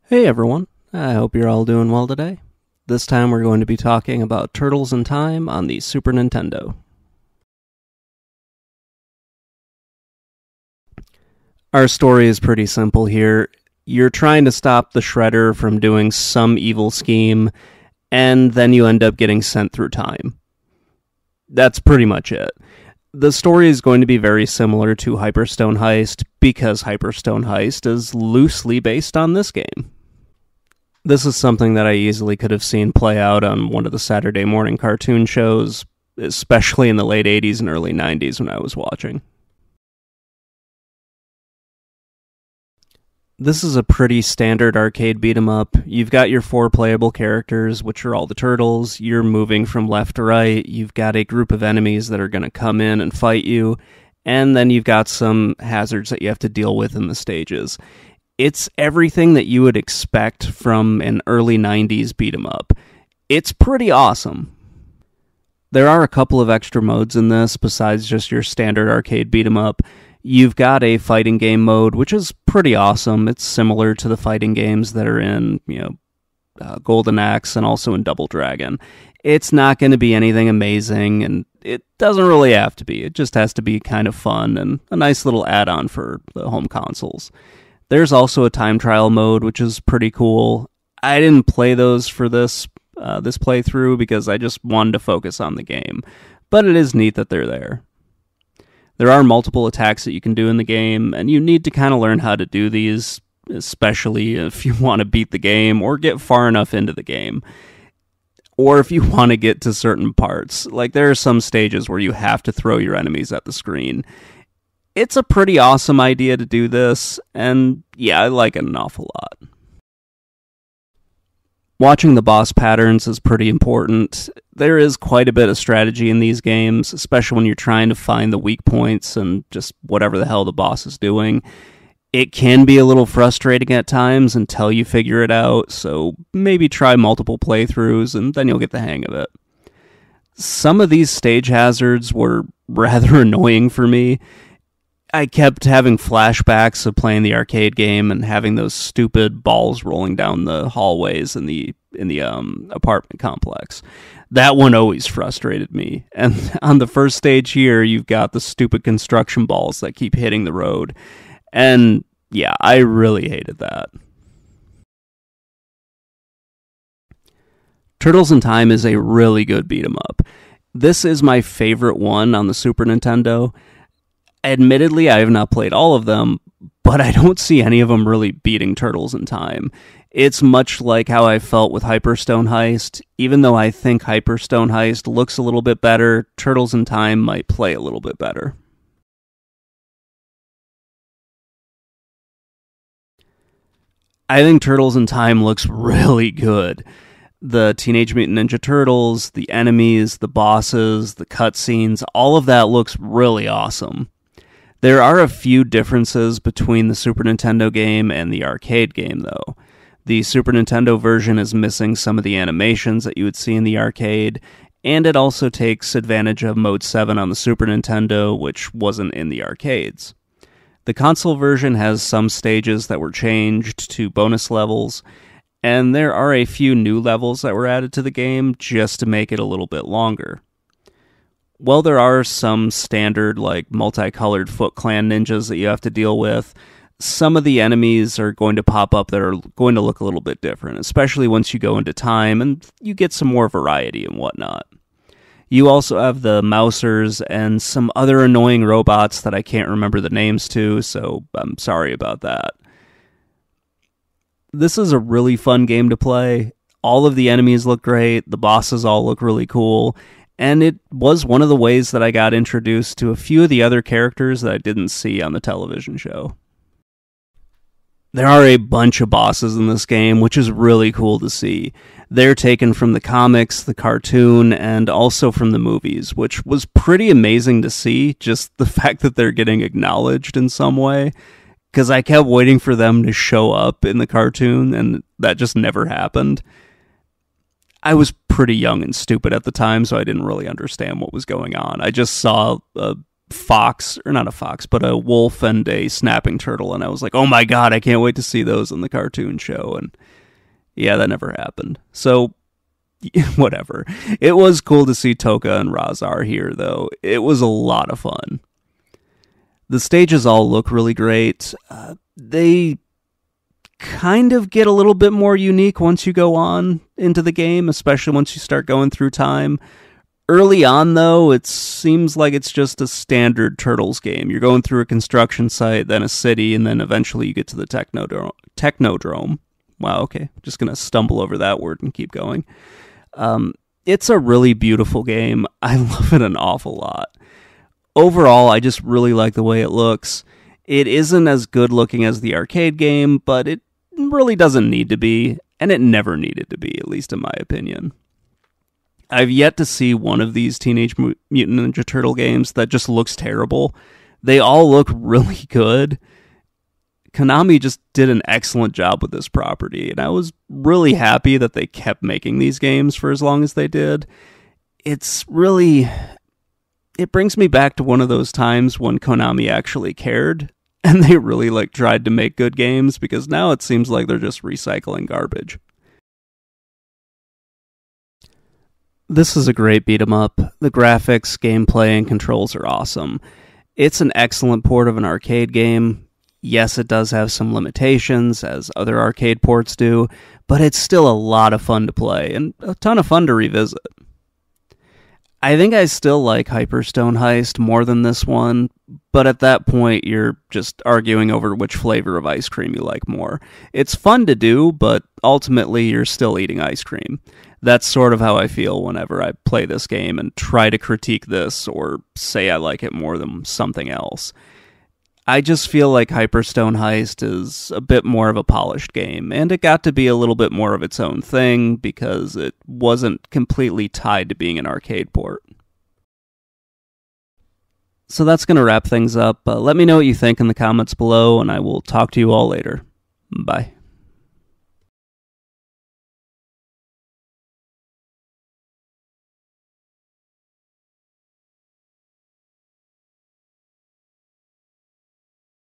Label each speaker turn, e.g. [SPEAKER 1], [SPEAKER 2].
[SPEAKER 1] Hey everyone, I hope you're all doing well today. This time we're going to be talking about Turtles in Time on the Super Nintendo. Our story is pretty simple here. You're trying to stop the Shredder from doing some evil scheme, and then you end up getting sent through time. That's pretty much it. The story is going to be very similar to Hyperstone Heist, because Hyperstone Heist is loosely based on this game. This is something that I easily could have seen play out on one of the Saturday morning cartoon shows, especially in the late 80s and early 90s when I was watching. This is a pretty standard arcade beat-em-up. You've got your four playable characters, which are all the turtles. You're moving from left to right. You've got a group of enemies that are going to come in and fight you. And then you've got some hazards that you have to deal with in the stages. It's everything that you would expect from an early 90s beat-em-up. It's pretty awesome. There are a couple of extra modes in this besides just your standard arcade beat-em-up. You've got a fighting game mode, which is pretty awesome. It's similar to the fighting games that are in, Golden Axe and also in Double Dragon. It's not going to be anything amazing, and it doesn't really have to be. It just has to be kind of fun and a nice little add-on for the home consoles. There's also a time trial mode, which is pretty cool. I didn't play those for this playthrough because I just wanted to focus on the game, but it is neat that they're there. There are multiple attacks that you can do in the game, and you need to kind of learn how to do these, especially if you want to beat the game or get far enough into the game. Or if you want to get to certain parts. Like, there are some stages where you have to throw your enemies at the screen. It's a pretty awesome idea to do this, and yeah, I like it an awful lot. Watching the boss patterns is pretty important. There is quite a bit of strategy in these games, especially when you're trying to find the weak points and just whatever the hell the boss is doing. It can be a little frustrating at times until you figure it out, so maybe try multiple playthroughs and then you'll get the hang of it. Some of these stage hazards were rather annoying for me. I kept having flashbacks of playing the arcade game and having those stupid balls rolling down the hallways in the apartment complex. That one always frustrated me. And on the first stage here, you've got the stupid construction balls that keep hitting the road. And yeah, I really hated that. Turtles in Time is a really good beat-em-up. This is my favorite one on the Super Nintendo. Admittedly, I have not played all of them, but I don't see any of them really beating Turtles in Time. It's much like how I felt with Hyperstone Heist. Even though I think Hyperstone Heist looks a little bit better, Turtles in Time might play a little bit better. I think Turtles in Time looks really good. The Teenage Mutant Ninja Turtles, the enemies, the bosses, the cutscenes, all of that looks really awesome. There are a few differences between the Super Nintendo game and the arcade game, though. The Super Nintendo version is missing some of the animations that you would see in the arcade, and it also takes advantage of Mode 7 on the Super Nintendo, which wasn't in the arcades. The console version has some stages that were changed to bonus levels, and there are a few new levels that were added to the game just to make it a little bit longer. While there are some standard, multicolored Foot Clan ninjas that you have to deal with, some of the enemies are going to pop up that are going to look a little bit different, especially once you go into time and you get some more variety and whatnot. You also have the Mousers and some other annoying robots that I can't remember the names to, so I'm sorry about that. This is a really fun game to play. All of the enemies look great, the bosses all look really cool, and it was one of the ways that I got introduced to a few of the other characters that I didn't see on the television show. There are a bunch of bosses in this game, which is really cool to see. They're taken from the comics, the cartoon, and also from the movies, which was pretty amazing to see, just the fact that they're getting acknowledged in some way, because I kept waiting for them to show up in the cartoon, and that just never happened. I was pretty young and stupid at the time, so I didn't really understand what was going on. I just saw a fox, or not a fox, but a wolf and a snapping turtle, and I was like, oh my god, I can't wait to see those in the cartoon show. And yeah, that never happened. So whatever. It was cool to see Toka and Razar here, though. It was a lot of fun. The stages all look really great. They kind of get a little bit more unique once you go on into the game, especially once you start going through time. Early on, though, it seems like it's just a standard Turtles game. You're going through a construction site, then a city, and then eventually you get to the Technodrome. Wow, okay. Just going to stumble over that word and keep going. It's a really beautiful game. I love it an awful lot. Overall, I just really like the way it looks. It isn't as good looking as the arcade game, but it really doesn't need to be, and it never needed to be, at least in my opinion. I've yet to see one of these Teenage Mutant Ninja Turtle games that just looks terrible. They all look really good. Konami just did an excellent job with this property, and I was really happy that they kept making these games for as long as they did. It brings me back to one of those times when Konami actually cared, and they really tried to make good games, because now it seems like they're just recycling garbage. This is a great beat-em-up. The graphics, gameplay, and controls are awesome. It's an excellent port of an arcade game. Yes, it does have some limitations, as other arcade ports do, but it's still a lot of fun to play, and a ton of fun to revisit. I think I still like Hyperstone Heist more than this one, but at that point you're just arguing over which flavor of ice cream you like more. It's fun to do, but ultimately you're still eating ice cream. That's sort of how I feel whenever I play this game and try to critique this or say I like it more than something else. I just feel like Hyperstone Heist is a bit more of a polished game, and it got to be a little bit more of its own thing because it wasn't completely tied to being an arcade port. So that's going to wrap things up. Let me know what you think in the comments below, and I will talk to you all later. Bye.